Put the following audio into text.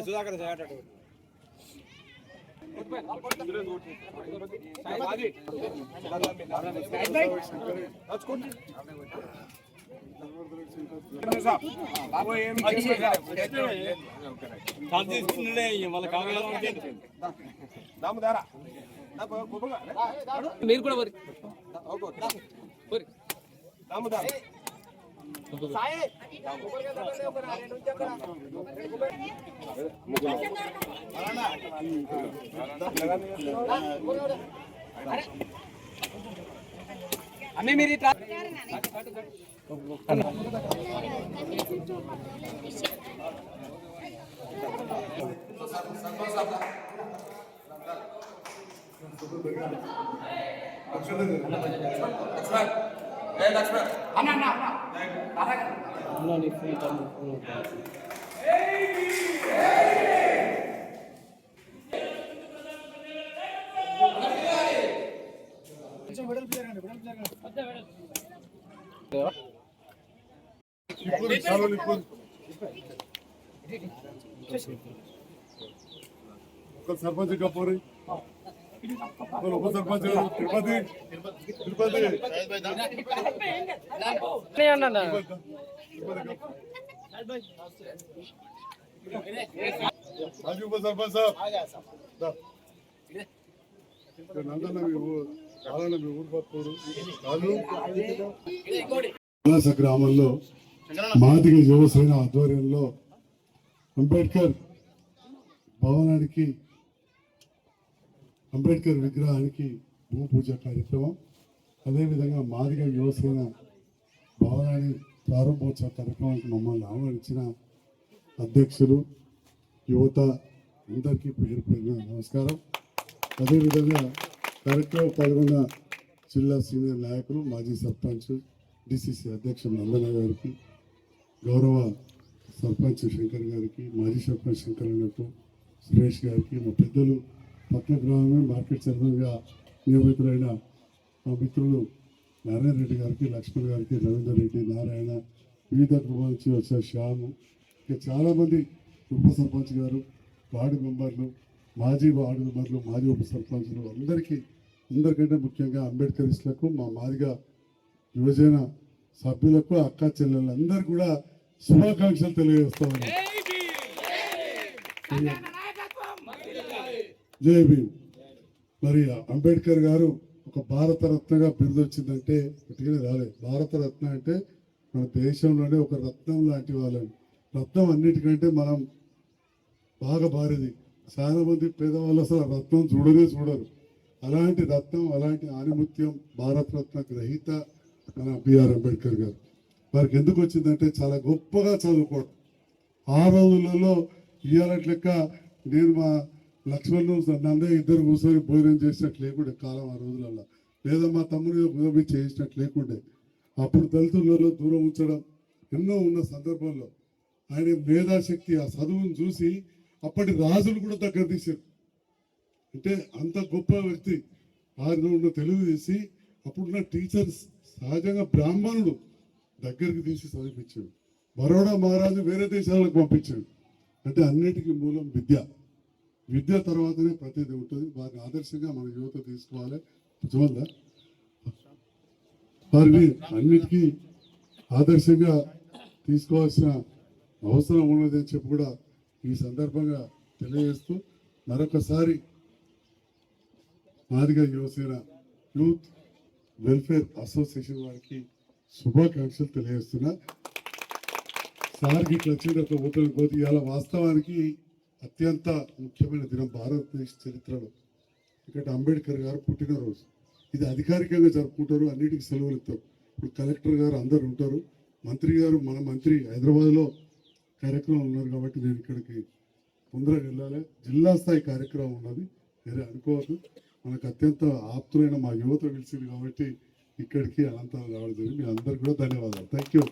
సుధాకర్ మీరు కూడా అన్నీ మీరు सरपंच कपूरी ఉప సర్పంచ్ తిరుపతి తిరుపతి మాజీ ఉప సర్పంచ్ నందన మీ ఊరు పక్కూరు గ్రామంలో మాదిగ యువసేన ఆధ్వర్యంలో అంబేద్కర్ భవనానికి అంబేద్కర్ విగ్రహానికి భూమి పూజ కార్యక్రమం, అదేవిధంగా మాదిగ యువసేన భవనాన్ని ప్రారంభోత్సవ కార్యక్రమానికి మమ్మల్ని ఆహ్వానించిన అధ్యక్షులు యువత అందరికీ పేరు పేరున నమస్కారం. అదేవిధంగా కార్యక్రమం పాల్గొన్న జిల్లా సీనియర్ నాయకులు, మాజీ సర్పంచ్, డిసిసి అధ్యక్షులు నందన గారికి, గౌరవ సర్పంచ్ శంకర్ గారికి, మాజీ సర్పంచ్ శంకర్ అన్నట్టు సురేష్ గారికి, మా పెద్దలు పక్కన గ్రామమే మార్కెట్ చైర్మన్గా నియమితులైన మా మిత్రులు నారాయణ రెడ్డి గారికి, లక్ష్మణ్ గారికి, రవీందర్ రెడ్డి, నారాయణ, వివిధ కుటుంబాల నుంచి వచ్చే శ్యాము, ఇంకా చాలామంది ఉప సర్పంచ్ గారు, వార్డు మెంబర్లు, మాజీ వార్డు మెంబర్లు, మాజీ ఉప సర్పంచ్లు అందరికంటే ముఖ్యంగా అంబేద్కరిస్టులకు, మా మాదిగ యువజన సభ్యులకు, అక్క చెల్లెళ్ళందరూ కూడా శుభాకాంక్షలు తెలియజేస్తా ఉన్నారు. జై భీమ్. మరి అంబేద్కర్ గారు ఒక భారతరత్నగా బిరుదు వచ్చిందంటే గట్టిగానే రాలేదు. భారతరత్న అంటే మన దేశంలోనే ఒక రత్నం లాంటి వాళ్ళని. రత్నం అన్నిటికంటే మనం బాగా భారీది. చాలా మంది పేదవాళ్ళు అసలు రత్నం చూడరు. అలాంటి రత్నం, అలాంటి ఆనిముత్యం, భారతరత్న గ్రహీత మన బిఆర్ అంబేద్కర్ గారు. వారికి ఎందుకు వచ్చిందంటే చాలా గొప్పగా చదువుకోవడం. ఆ రోజులలో ఇవాళ లెక్క నేను మా లక్ష్మణ్ నందయ్య ఇద్దరు కూర్చొని భోజనం చేసినట్టు లేకుండే కాలం ఆ రోజులలో, లేదా మా తమ్ముడు భోజనం చేసినట్టు లేకుండే. అప్పుడు దళితులలో దూరం ఉంచడం ఎన్నో ఉన్న సందర్భంలో ఆయన మేధాశక్తి, ఆ చదువును చూసి అప్పటి రాజులు కూడా దగ్గర తీశారు. అంటే అంత గొప్ప వ్యక్తి. ఆయన ఉన్న తెలుగు తీసి అప్పుడున్న టీచర్స్ సహజంగా బ్రాహ్మణుడు దగ్గరికి తీసి చదివించాడు. బరోడా మహారాజు వేరే దేశాలకు పంపించాడు. అంటే అన్నిటికీ మూలం విద్య. విద్య తర్వాతనే ప్రతిదీ ఉంటుంది. వారిని ఆదర్శంగా మన యువత తీసుకోవాలి. చూద్దా వారిని అన్నిటికీ ఆదర్శంగా తీసుకోవాల్సిన అవసరం ఉన్నది అని చెప్పి కూడా ఈ సందర్భంగా తెలియజేస్తూ మరొకసారి Madiga Yuvasena youth welfare association వారికి శుభాకాంక్షలు తెలియజేస్తున్నా. సార్కి ఇట్లా వచ్చింది పోతే ఇవాళ వాస్తవానికి అత్యంత ముఖ్యమైన దినం భారతదేశ చరిత్రలో. ఇక్కడ అంబేద్కర్ గారు పుట్టినరోజు. ఇది అధికారికంగా జరుపుకుంటారు, అన్నిటికీ సెలవులు ఇస్తారు. ఇప్పుడు కలెక్టర్ గారు అందరు ఉంటారు, మంత్రి గారు, మన మంత్రి హైదరాబాద్లో కార్యక్రమం ఉన్నారు కాబట్టి నేను ఇక్కడికి తొందరగా వెళ్ళాలి. జిల్లా స్థాయి కార్యక్రమం ఉన్నది, వేరే అనుకోవద్దు. మనకు అత్యంత ఆప్తులైన మా యువత పిలిచింది కాబట్టి ఇక్కడికి అనంతరం రావడం జరిగింది. మీ అందరికీ కూడా ధన్యవాదాలు. Thank you.